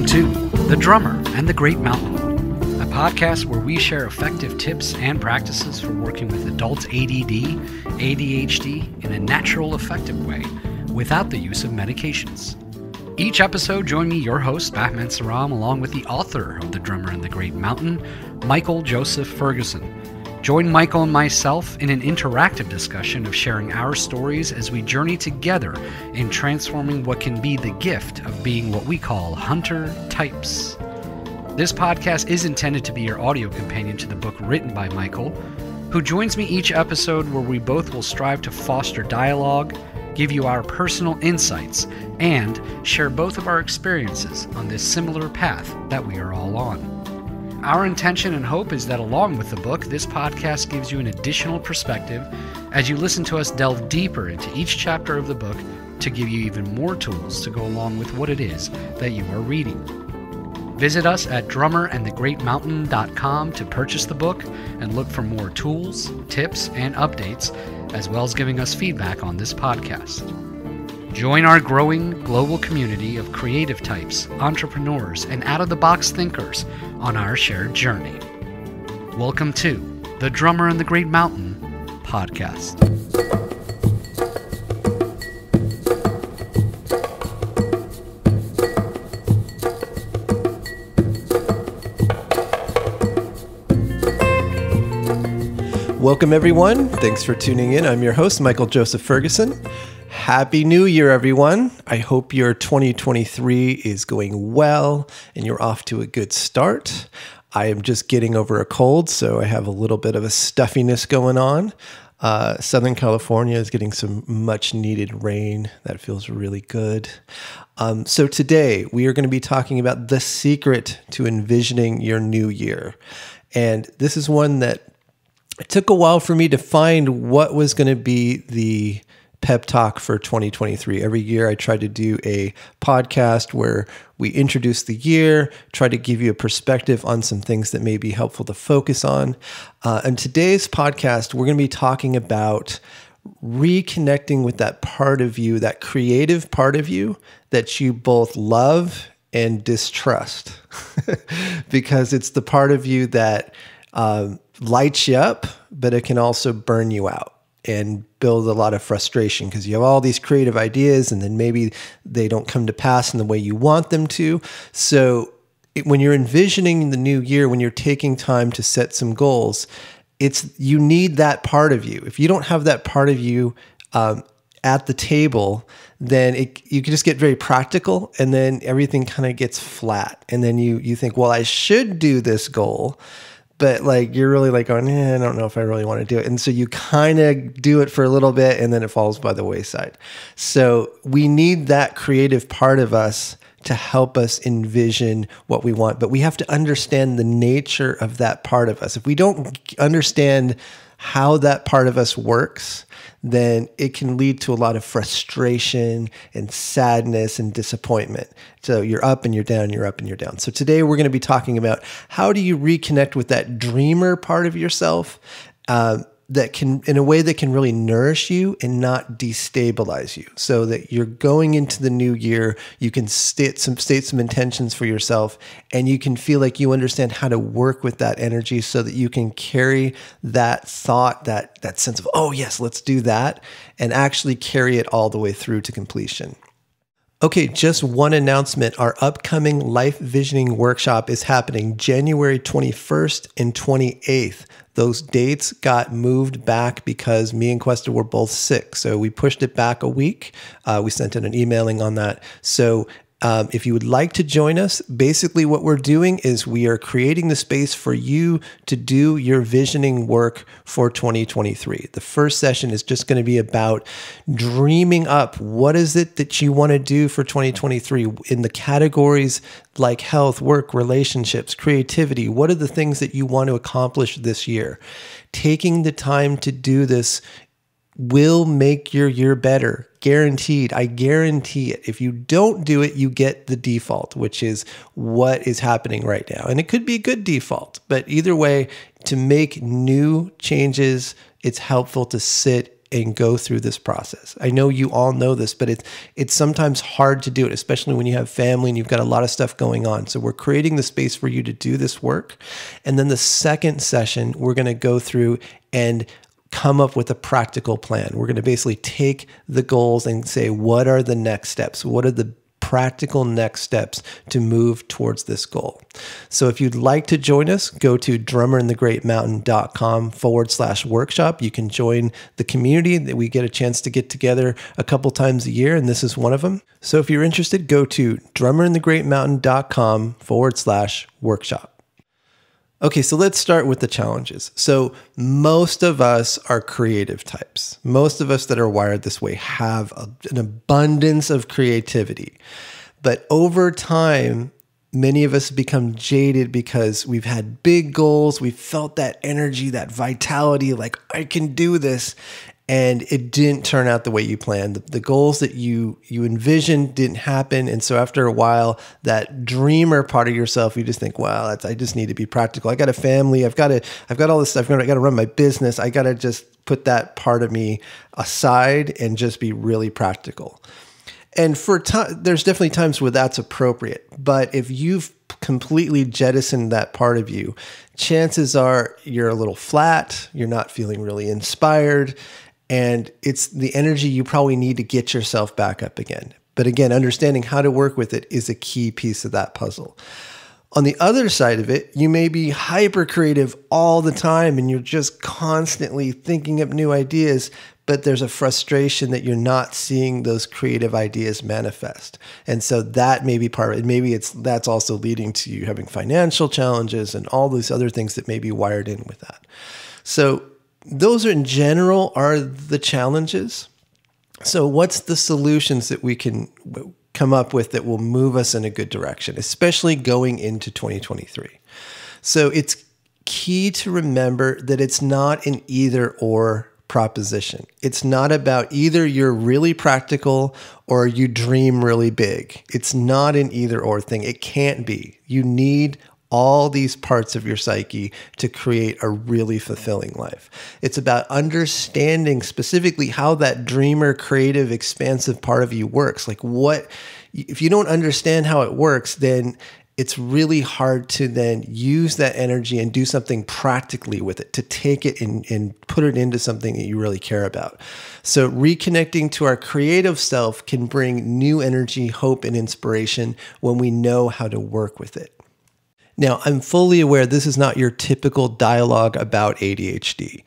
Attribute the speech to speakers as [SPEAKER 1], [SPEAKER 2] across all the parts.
[SPEAKER 1] to The Drummer and the Great Mountain, a podcast where we share effective tips and practices for working with adults ADD, ADHD in a natural, effective way without the use of medications. Each episode, join me, your host, Batman Saram, along with the author of The Drummer and the Great Mountain, Michael Joseph Ferguson. Join Michael and myself in an interactive discussion of sharing our stories as we journey together in transforming what can be the gift of being what we call hunter types. This podcast is intended to be your audio companion to the book written by Michael, who joins me each episode where we both will strive to foster dialogue, give you our personal insights, and share both of our experiences on this similar path that we are all on. Our intention and hope is that along with the book, this podcast gives you an additional perspective as you listen to us delve deeper into each chapter of the book to give you even more tools to go along with what it is that you are reading. Visit us at drummerandthegreatmountain.com to purchase the book and look for more tools, tips, and updates, as well as giving us feedback on this podcast. Join our growing global community of creative types, entrepreneurs, and out-of-the-box thinkers on our shared journey. Welcome to The Drummer and the Great Mountain podcast.
[SPEAKER 2] Welcome, everyone. Thanks for tuning in. I'm your host, Michael Joseph Ferguson. Happy New Year, everyone. I hope your 2023 is going well and you're off to a good start. I am just getting over a cold, so I have a little bit of a stuffiness going on. Southern California is getting some much needed rain. That feels really good. So today we are going to be talking about the secret to envisioning your new year. And this is one that it took a while for me to find what was going to be the pep talk for 2023. Every year I try to do a podcast where we introduce the year, try to give you a perspective on some things that may be helpful to focus on. And today's podcast, we're going to be talking about reconnecting with that part of you, that creative part of you that you both love and distrust. Because it's the part of you that lights you up, but it can also burn you out and build a lot of frustration because you have all these creative ideas and then maybe they don't come to pass in the way you want them to. So when you're envisioning the new year, when you're taking time to set some goals, you need that part of you. If you don't have that part of you at the table, then you can just get very practical and then everything kind of gets flat. And then you think, well, I should do this goal, but like you're really like going, I don't know if I really want to do it. And so you kind of do it for a little bit and then it falls by the wayside. So we need that creative part of us to help us envision what we want. But we have to understand the nature of that part of us. If we don't understand how that part of us works, then it can lead to a lot of frustration and sadness and disappointment. So you're up and you're down, you're up and you're down. So today we're going to be talking about how do you reconnect with that dreamer part of yourself that can, in a way that can really nourish you and not destabilize you, so that you're going into the new year, you can state some intentions for yourself, and you can feel like you understand how to work with that energy so that you can carry that thought, that sense of, oh yes, let's do that, and actually carry it all the way through to completion. Okay, just one announcement. Our upcoming Life Visioning Workshop is happening January 21st and 28th. Those dates got moved back because me and Questa were both sick. So we pushed it back a week. We sent in an emailing on that. So if you would like to join us, basically what we're doing is we are creating the space for you to do your visioning work for 2023. The first session is just going to be about dreaming up what is it that you want to do for 2023 in the categories like health, work, relationships, creativity. What are the things that you want to accomplish this year? Taking the time to do this will make your year better. Guaranteed. I guarantee it. If you don't do it, you get the default, which is what is happening right now. And it could be a good default, but either way, to make new changes, it's helpful to sit and go through this process. I know you all know this, but it's sometimes hard to do it, especially when you have family and you've got a lot of stuff going on. So we're creating the space for you to do this work. And then the second session, we're going to go through and come up with a practical plan. We're going to basically take the goals and say, what are the next steps? What are the practical next steps to move towards this goal? So if you'd like to join us, go to drummerinthegreatmountain.com/workshop. You can join the community that we get a chance to get together a couple times a year, and this is one of them. So if you're interested, go to drummerinthegreatmountain.com/workshop. Okay, so let's start with the challenges. So most of us are creative types. Most of us that are wired this way have an abundance of creativity. But over time, many of us become jaded because we've had big goals. We've felt that energy, that vitality, like I can do this. And it didn't turn out the way you planned. The goals that you envisioned didn't happen. And so after a while, that dreamer part of yourself, you just think, well, I just need to be practical. I got a family. I've got all this stuff. I got to run my business. I got to just put that part of me aside and just be really practical. And there's definitely times where that's appropriate. But if you've completely jettisoned that part of you, chances are you're a little flat. You're not feeling really inspired. And it's the energy you probably need to get yourself back up again. But again, understanding how to work with it is a key piece of that puzzle. On the other side of it, you may be hyper creative all the time and you're just constantly thinking up new ideas, but there's a frustration that you're not seeing those creative ideas manifest. And so that may be part of it. Maybe that's also leading to you having financial challenges and all these other things that may be wired in with that. So those are in general are the challenges. So what's the solutions that we can come up with that will move us in a good direction, especially going into 2023? So it's key to remember that it's not an either or proposition. It's not about either you're really practical or you dream really big. It's not an either or thing. It can't be. You need all these parts of your psyche to create a really fulfilling life. It's about understanding specifically how that dreamer, creative, expansive part of you works. Like if you don't understand how it works, then it's really hard to then use that energy and do something practically with it, to take it and put it into something that you really care about. So reconnecting to our creative self can bring new energy, hope, and inspiration when we know how to work with it. Now, I'm fully aware this is not your typical dialogue about ADHD.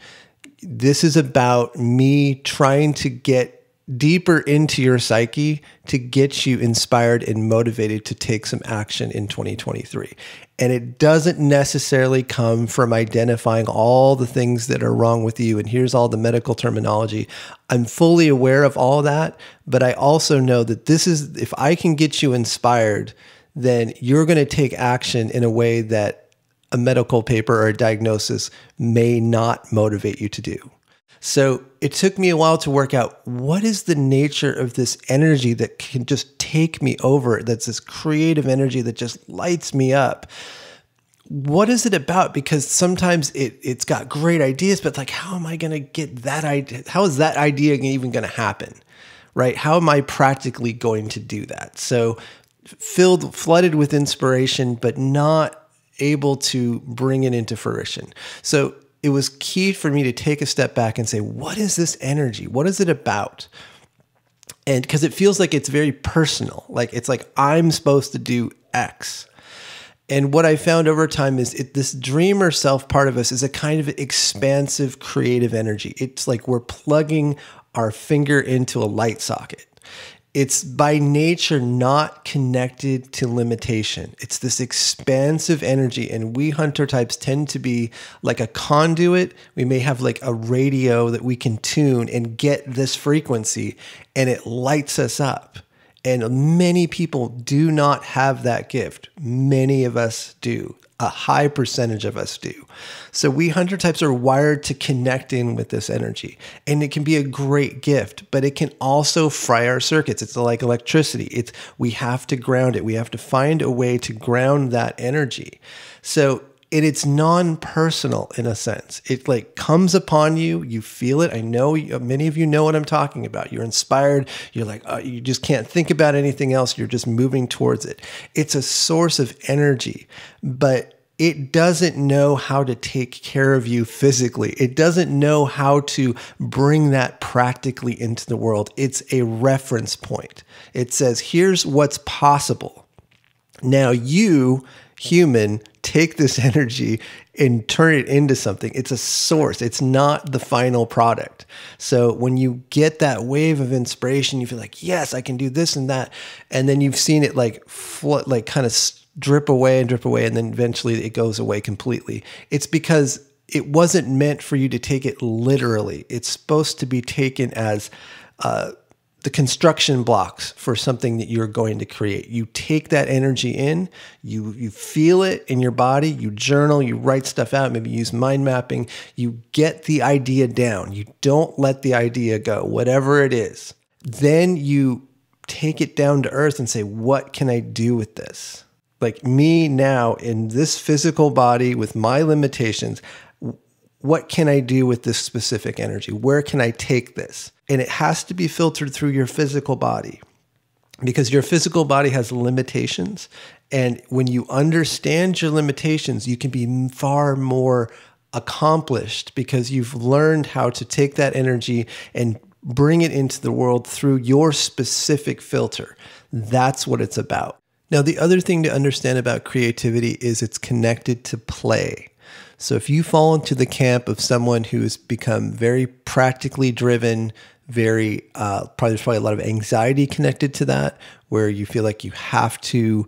[SPEAKER 2] This is about me trying to get deeper into your psyche to get you inspired and motivated to take some action in 2023. And it doesn't necessarily come from identifying all the things that are wrong with you. And here's all the medical terminology. I'm fully aware of all that, but I also know that if I can get you inspired, then you're going to take action in a way that a medical paper or a diagnosis may not motivate you to do. So it took me a while to work out what is the nature of this energy that can just take me over, that's this creative energy that just lights me up. What is it about? Because sometimes it's got great ideas, but like, how am I going to get that idea? How is that idea even going to happen, right? How am I practically going to do that? So flooded with inspiration, but not able to bring it into fruition. So it was key for me to take a step back and say, what is this energy? What is it about? And because it feels like it's very personal, like it's like I'm supposed to do X. And what I found over time is this dreamer self part of us is a kind of expansive creative energy. It's like we're plugging our finger into a light socket. It's by nature not connected to limitation. It's this expansive energy, and we hunter types tend to be like a conduit. We may have like a radio that we can tune and get this frequency, and it lights us up. And many people do not have that gift. Many of us do. A high percentage of us do. So we hunter types are wired to connect in with this energy, and it can be a great gift, but it can also fry our circuits. It's like electricity. We have to ground it. We have to find a way to ground that energy. So And it's non-personal in a sense. It like comes upon you. You feel it. I know many of you know what I'm talking about. You're inspired. You're like, you just can't think about anything else. You're just moving towards it. It's a source of energy, but it doesn't know how to take care of you physically. It doesn't know how to bring that practically into the world. It's a reference point. It says, here's what's possible. Now you, human, take this energy and turn it into something. It's a source. It's not the final product. So when you get that wave of inspiration, you feel like, yes, I can do this and that. And then you've seen it like flood, like kind of drip away, and then eventually it goes away completely. It's because it wasn't meant for you to take it literally. It's supposed to be taken as the construction blocks for something that you're going to create. You take that energy in, you feel it in your body, you journal, you write stuff out, maybe use mind mapping, you get the idea down. You don't let the idea go, whatever it is. Then you take it down to earth and say, what can I do with this? Like me now in this physical body with my limitations, what can I do with this specific energy? Where can I take this? And it has to be filtered through your physical body because your physical body has limitations. And when you understand your limitations, you can be far more accomplished because you've learned how to take that energy and bring it into the world through your specific filter. That's what it's about. Now, the other thing to understand about creativity is it's connected to play. So if you fall into the camp of someone who has become very practically driven, there's probably a lot of anxiety connected to that, where you feel like you have to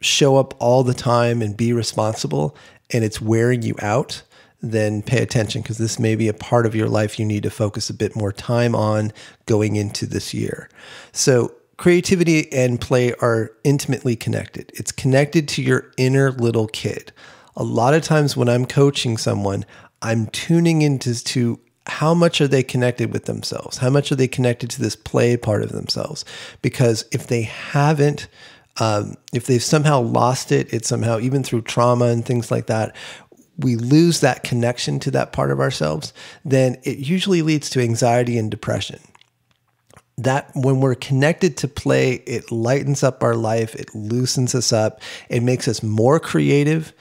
[SPEAKER 2] show up all the time and be responsible, and it's wearing you out, then pay attention because this may be a part of your life you need to focus a bit more time on going into this year. So creativity and play are intimately connected. It's connected to your inner little kid. A lot of times when I'm coaching someone, I'm tuning into how much are they connected with themselves? How much are they connected to this play part of themselves? Because if they haven't, if they've somehow lost it, it's somehow, even through trauma and things like that, we lose that connection to that part of ourselves, then it usually leads to anxiety and depression. That when we're connected to play, it lightens up our life, it loosens us up, it makes us more creative.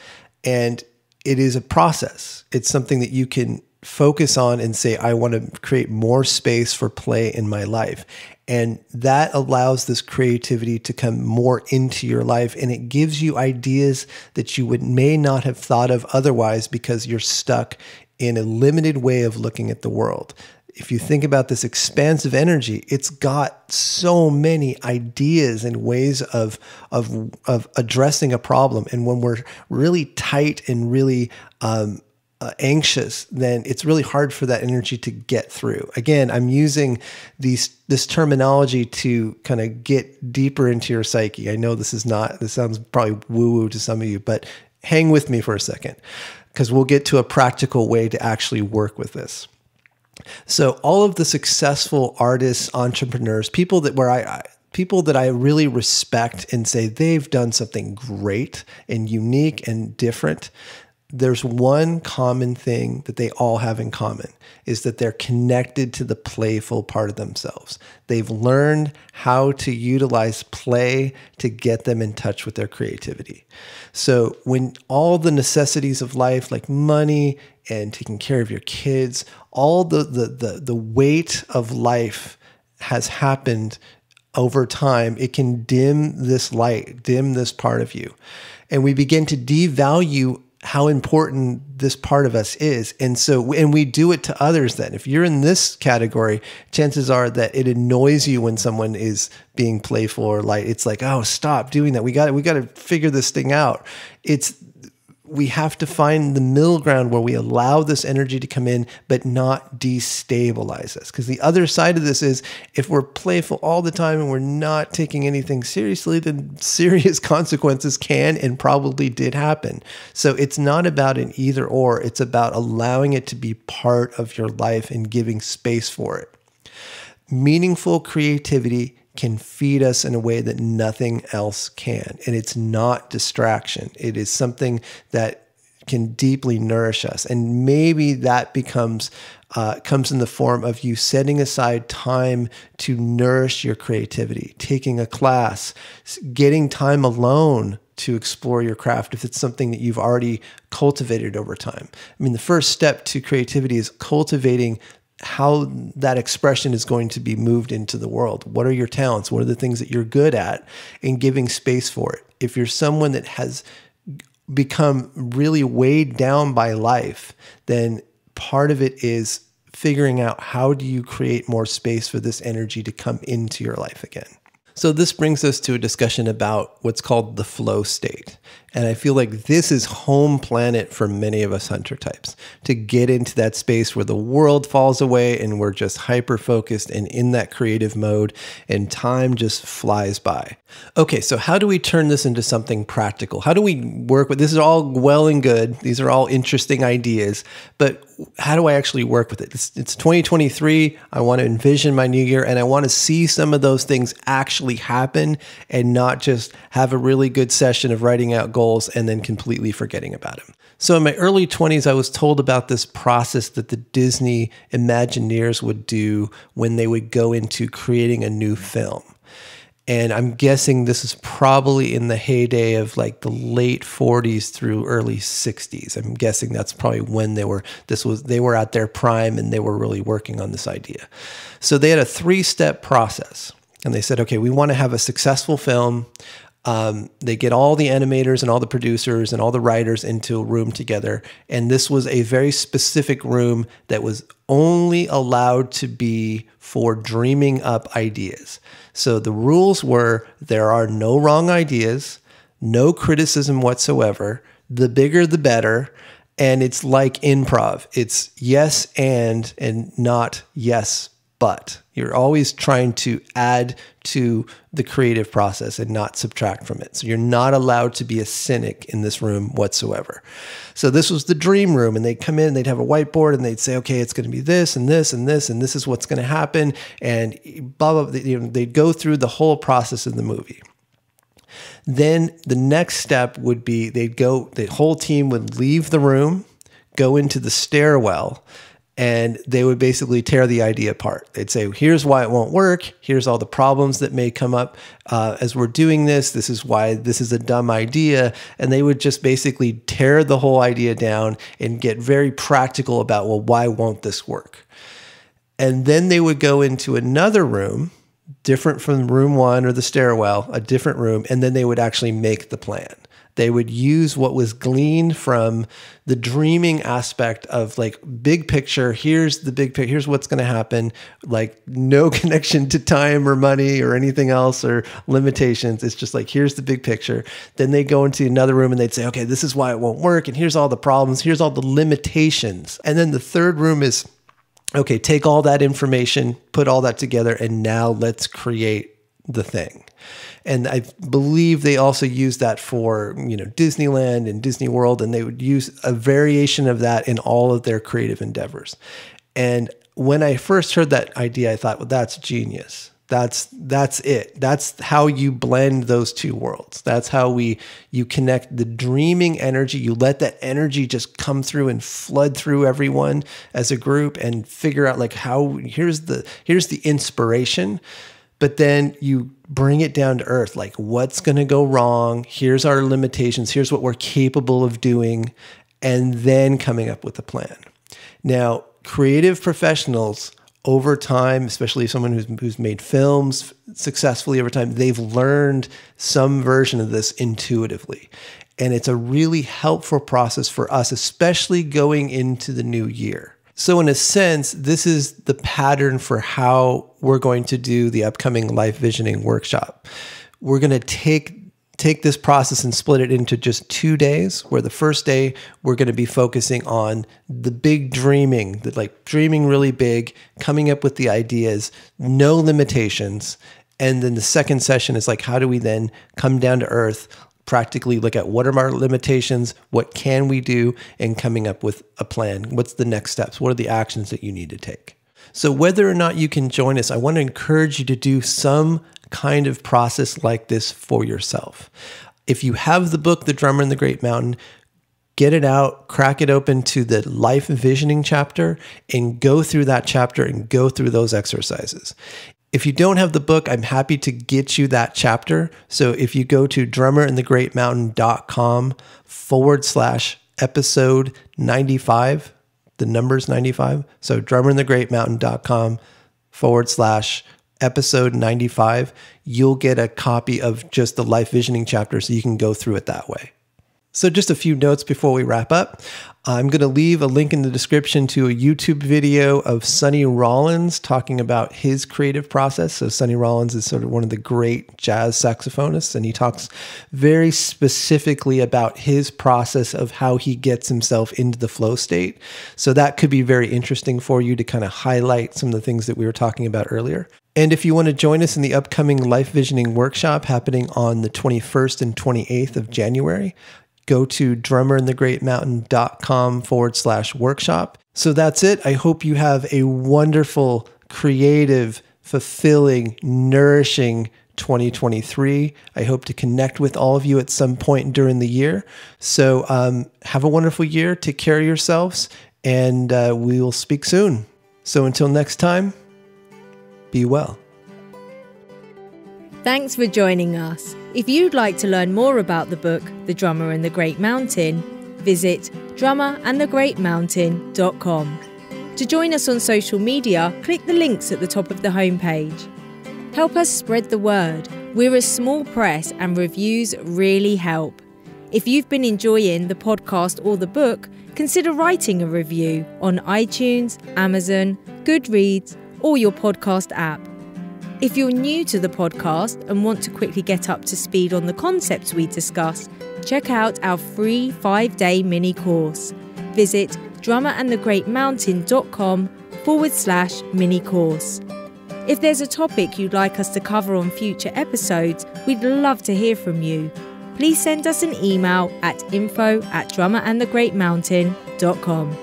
[SPEAKER 2] And it is a process. It's something that you can focus on and say, I want to create more space for play in my life. And that allows this creativity to come more into your life. And it gives you ideas that you may not have thought of otherwise because you're stuck in a limited way of looking at the world. If you think about this expansive energy, it's got so many ideas and ways of addressing a problem. And when we're really tight and really anxious, then it's really hard for that energy to get through. Again, I'm using this terminology to kind of get deeper into your psyche. I know this sounds probably woo-woo to some of you, but hang with me for a second because we'll get to a practical way to actually work with this. So all of the successful artists, entrepreneurs, people that I really respect and say they've done something great and unique and different, there's one common thing that they all have in common is that they're connected to the playful part of themselves. They've learned how to utilize play to get them in touch with their creativity. So when all the necessities of life, like money and taking care of your kids, all the weight of life has happened over time, it can dim this light, dim this part of you. And we begin to devalue how important this part of us is. And we do it to others then. If you're in this category, chances are that it annoys you when someone is being playful or light. It's like, oh, stop doing that. We got to figure this thing out. We have to find the middle ground where we allow this energy to come in, but not destabilize us. Because the other side of this is if we're playful all the time and we're not taking anything seriously, then serious consequences can and probably did happen. So it's not about an either or, it's about allowing it to be part of your life and giving space for it. Meaningful creativity can feed us in a way that nothing else can. And it's not distraction. It is something that can deeply nourish us. And maybe that comes in the form of you setting aside time to nourish your creativity, taking a class, getting time alone to explore your craft if it's something that you've already cultivated over time. I mean, the first step to creativity is cultivating how that expression is going to be moved into the world. What are your talents? What are the things that you're good at? And giving space for it. If you're someone that has become really weighed down by life, then part of it is figuring out how do you create more space for this energy to come into your life again. So this brings us to a discussion about what's called the flow state. And I feel like this is home planet for many of us hunter types, to get into that space where the world falls away and we're just hyper-focused and in that creative mode and time just flies by. Okay, so how do we turn this into something practical? How do we work with this? Is all well and good. These are all interesting ideas, but how do I actually work with it? It's 2023. I want to envision my new year and I want to see some of those things actually happen and not just have a really good session of writing out goals and then completely forgetting about them. So in my early 20s, I was told about this process that the Disney Imagineers would do when they would go into creating a new film. And I'm guessing this is probably in the heyday of like the late 40s through early 60s. I'm guessing that's probably when they were at their prime and they were really working on this idea. So they had a 3-step process. And they said, okay, we want to have a successful film. They get all the animators and all the producers and all the writers into a room together. And this was a very specific room that was only allowed to be for dreaming up ideas. So the rules were there are no wrong ideas, no criticism whatsoever. The bigger, the better. And it's like improv. It's yes and not yes but. You're always trying to add to the creative process and not subtract from it. So you're not allowed to be a cynic in this room whatsoever. So this was the dream room, and they'd come in and they'd have a whiteboard and they'd say, okay, it's going to be this and this and this, and this is what's going to happen. And blah, blah, blah. They'd go through the whole process of the movie. Then the next step would be the whole team would leave the room, go into the stairwell, and they would basically tear the idea apart. They'd say, here's why it won't work. Here's all the problems that may come up as we're doing this. This is why this is a dumb idea. And they would just basically tear the whole idea down and get very practical about, well, why won't this work? And then they would go into another room, different from room 1 or the stairwell, a different room, and then they would actually make the plan. They would use what was gleaned from the dreaming aspect of like big picture. Here's the big picture. Here's what's going to happen. Like no connection to time or money or anything else or limitations. It's just like, here's the big picture. Then they go into another room and they'd say, okay, this is why it won't work. And here's all the problems. Here's all the limitations. And then the third room is, okay, take all that information, put all that together, and now let's create the thing. And I believe they also use that for, Disneyland and Disney World, and they would use a variation of that in all of their creative endeavors. And when I first heard that idea, I thought, well, that's genius. That's it. That's how you blend those two worlds. That's how you connect the dreaming energy. You let that energy just come through and flood through everyone as a group and figure out like here's the inspiration. But then you bring it down to earth, like what's going to go wrong? Here's our limitations. Here's what we're capable of doing. And then coming up with a plan. Now, creative professionals over time, especially someone who's made films successfully over time, they've learned some version of this intuitively. And it's a really helpful process for us, especially going into the new year. So in a sense, this is the pattern for how we're going to do the upcoming Life Visioning workshop. We're going to take this process and split it into just 2 days, where the first day we're going to be focusing on the big dreaming, dreaming really big, coming up with the ideas, no limitations. And then the second session is like, how do we then come down to earth, practically look at what are our limitations, what can we do, and coming up with a plan. What's the next steps? What are the actions that you need to take? So whether or not you can join us, I want to encourage you to do some kind of process like this for yourself. If you have the book, The Drummer in the Great Mountain, get it out, crack it open to the life envisioning chapter, and go through that chapter and go through those exercises. If you don't have the book, I'm happy to get you that chapter. So if you go to drummerinthegreatmountain.com/episode 95, the number's 95. So drummerinthegreatmountain.com/episode 95, you'll get a copy of just the life visioning chapter so you can go through it that way. So just a few notes before we wrap up. I'm going to leave a link in the description to a YouTube video of Sonny Rollins talking about his creative process. So Sonny Rollins is sort of one of the great jazz saxophonists, and he talks very specifically about his process of how he gets himself into the flow state. So that could be very interesting for you to kind of highlight some of the things that we were talking about earlier. And if you want to join us in the upcoming Life Visioning workshop happening on the 21st and 28th of January, go to drummerinthegreatmountain.com/workshop. So that's it. I hope you have a wonderful, creative, fulfilling, nourishing 2023. I hope to connect with all of you at some point during the year. So have a wonderful year. Take care of yourselves, and we will speak soon. So until next time, be well.
[SPEAKER 3] Thanks for joining us. If you'd like to learn more about the book, The Drummer and the Great Mountain, visit drummerandthegreatmountain.com. To join us on social media, click the links at the top of the homepage. Help us spread the word. We're a small press and reviews really help. If you've been enjoying the podcast or the book, consider writing a review on iTunes, Amazon, Goodreads, or your podcast app. If you're new to the podcast and want to quickly get up to speed on the concepts we discuss, check out our free 5-day mini course. Visit drummerandthegreatmountain.com/mini course. If there's a topic you'd like us to cover on future episodes, we'd love to hear from you. Please send us an email at info@drummerandthegreatmountain.com.